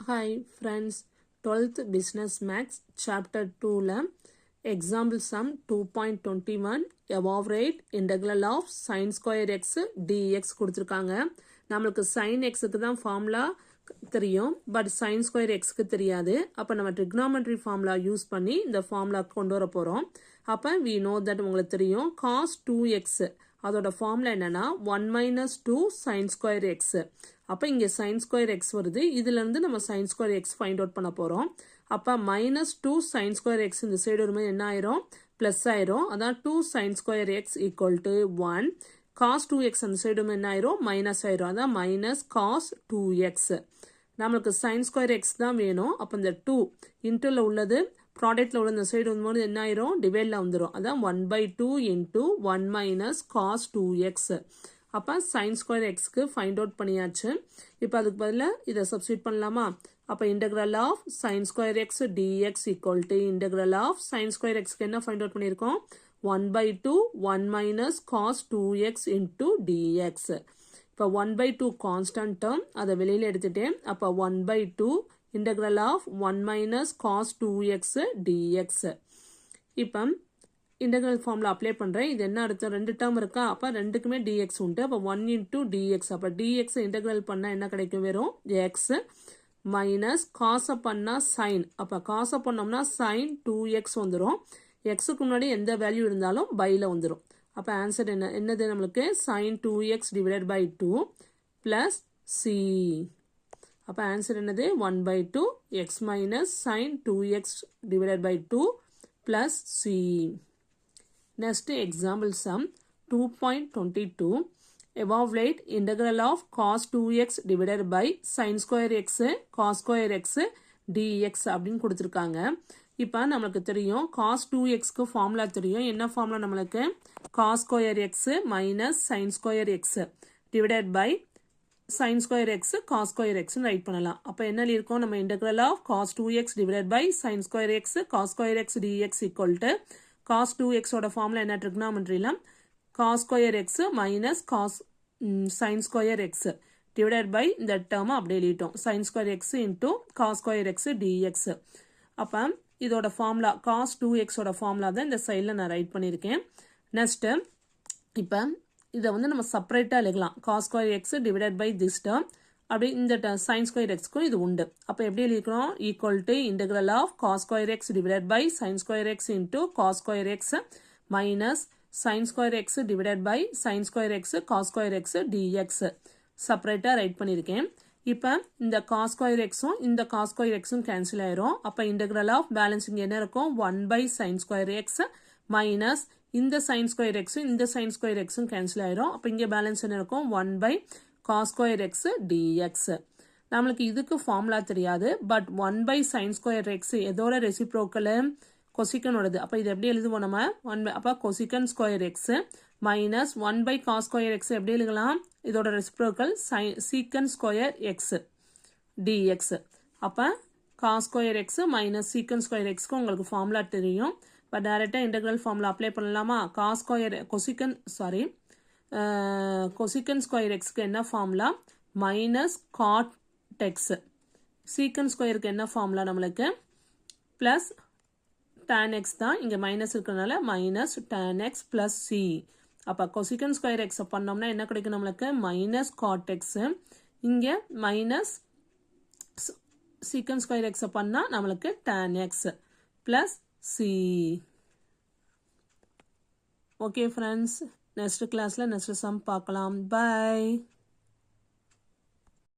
Hi friends, 12th Business Max Chapter 2 Example Sum 2.21 Evaluate Integral of Sin Square X dx கொடுத்திருக்காங்க. நம்மளுக்கு sin xக்கு தான் formula தெரியும், but sin square xக்கு தெரியாது. அப்போ நம்ம trigonometry ஃபார்முலா யூஸ் பண்ணி இந்த ஃபார்முலா கொண்டு வர போகிறோம். அப்போ we know that உங்களுக்கு தெரியும் cos 2x அதோட ஃபார்முலா என்னன்னா 1 minus 2 sin square x. அப்போ இங்கே sin square x வருது, இதிலிருந்து நம்ம sin square x find out பண்ண போகிறோம். அப்போ minus 2 sin square x இந்த சைடு வரும்போது என்ன ஆயிரும், ப்ளஸ் ஆயிரும். அதான் 2 sin square x equal to 1. cos 2x அந்த சைடு வரும்போது என்ன ஆயிரும், மைனஸ் ஆயிரும். அதான் minus cos 2x. நம்மளுக்கு sin square x தான் வேணும். அப்போ இந்த 2 இன்டர்ல உள்ளது ப்ராடக்ட்ல உள்ள இந்த சைடு வரும்போது என்ன ஆயிரும், டிவைட்ல வந்துடும். அதான் 1/2 into 1 minus cos 2x. அப்போ sin square xக்கு ஃபைண்ட் அவுட் பண்ணியாச்சு. இப்போ அதுக்கு பதிலாக இதை சப்ஸ்டியூட் பண்ணலாமா? அப்போ integral of sin square x dx equal to integral of sin square xக்கு என்ன ஃபைண்ட் அவுட் பண்ணியிருக்கோம், 1/2 1 minus cos 2x into dx. இப்போ 1/2 கான்ஸ்டன்ட் டேர்ம், அதை வெளியில் எடுத்துட்டேன். அப்போ 1/2 integral of 1 minus cos 2x dx. இப்போ integral formula apply பண்ணுறேன். இது என்ன அடுத்த ரெண்டு டேர்ம் இருக்கா, அப்போ ரெண்டுக்குமே dx உண்டு. அப்போ 1 into dx. அப்போ dx integral பண்ணால் என்ன கிடைக்கும், வெறும் x minus cos பண்ணால் sin. அப்போ cos பண்ணோம்னா sin 2x வந்துடும். xக்கு முன்னாடி எந்த வேல்யூ இருந்தாலும் பையில் வந்துடும். அப்போ ஆன்சர் என்னது நம்மளுக்கு sin 2x divided by 2 plus c. அப்போ ஆன்சர் என்னது 1/2 x minus sin 2x divided by 2 plus c. Next example sum 2.22 evaluate integral of cos 2x divided by sin square x cos square x dx அப்படின்னு கொடுத்துருக்காங்க. இப்போ நம்மளுக்கு தெரியும் cos 2xக்கு formula தெரியும். என்ன formula நம்மளுக்கு, cos square x minus sin square x divided by sin square x cos square x right பண்ணலாம். அப்போ என்ன இருக்கும், நம்ம integral of cos 2x divided by sin square x cos square x dx equal to cos 2x ஓட formula என்ன, trigonometryல cos square x minus cos sin square x divided by இந்த term அப்படியே எழுதிட்டோம், sin square x into cos square x dx. அப்போ இதோட formula cos 2x ஓட formula தான் இந்த சைடில் நான் ரைட் பண்ணியிருக்கேன். நெக்ஸ்ட் இப்போ இதை வந்து நம்ம செப்பரேட்டாக எழுதலாம், cos square x divided by this term. அப்படி இந்த sin square xக்கும் இது உண்டு. அப்போ எப்படி எழுதிக்கிறோம், equal to integral of cos square x divided by sin square x into cos square x minus sin square x divided by sin square x cos square x dx. செப்பரேட்டாக right பண்ணியிருக்கேன். இப்போ இந்த cos square xும் இந்த cos square xும் cancel ஆயிரும். அப்போ integral of balancing என்ன இருக்கும், 1/sin square x minus இந்த sin square x இந்த sin square xும் கேன்சல் ஆயிரும். அப்போ இங்கே பேலன்ஸ் என்ன இருக்கும், 1/cos square x dx. நம்மளுக்கு இதுக்கு ஃபார்முலா தெரியாது, பட் 1/sin square x எதோட ரெசிப்ரோக்கல், கொசிக்கனோடது. அப்போ இது எப்படி எழுதுவோம் நம்ம, அப்போ கொசிக்கன் square X minus 1/cos square x எப்படி எழுதலாம், இதோட ரெசிப்ரோக்கல் சீக்கன் ஸ்கொயர் எக்ஸ் dx. அப்போ cos square x மைனஸ் சீக்கன் ஸ்கொயர் எக்ஸ்க்கு உங்களுக்கு ஃபார்முலா தெரியும். இப்போ டைரெக்டாக இன்டெக்ரல் ஃபார்முலா அப்ளை பண்ணலாமா, கொசிக்கன் ஸ்கொயர் எக்ஸ்க்கு என்ன ஃபார்முலா, மைனஸ் காட் எக்ஸ். சீக்கன் ஸ்கொயருக்கு என்ன ஃபார்முலா நம்மளுக்கு, ப்ளஸ் tan x தான், இங்கே மைனஸ் இருக்கிறதுனால minus tan x plus C. அப்போ கொசிக்கன் ஸ்கொயர் எக்ஸை பண்ணோம்னா என்ன கிடைக்கும் நம்மளுக்கு, மைனஸ் காட் எக்ஸ். இங்கே மைனஸ் சீக்கன் ஸ்கொயர் எக்ஸை பண்ணால் நம்மளுக்கு tan x plus C. Okay friends, next கிளாஸில் நெக்ஸ்ட் சம் பார்க்கலாம். பாய்.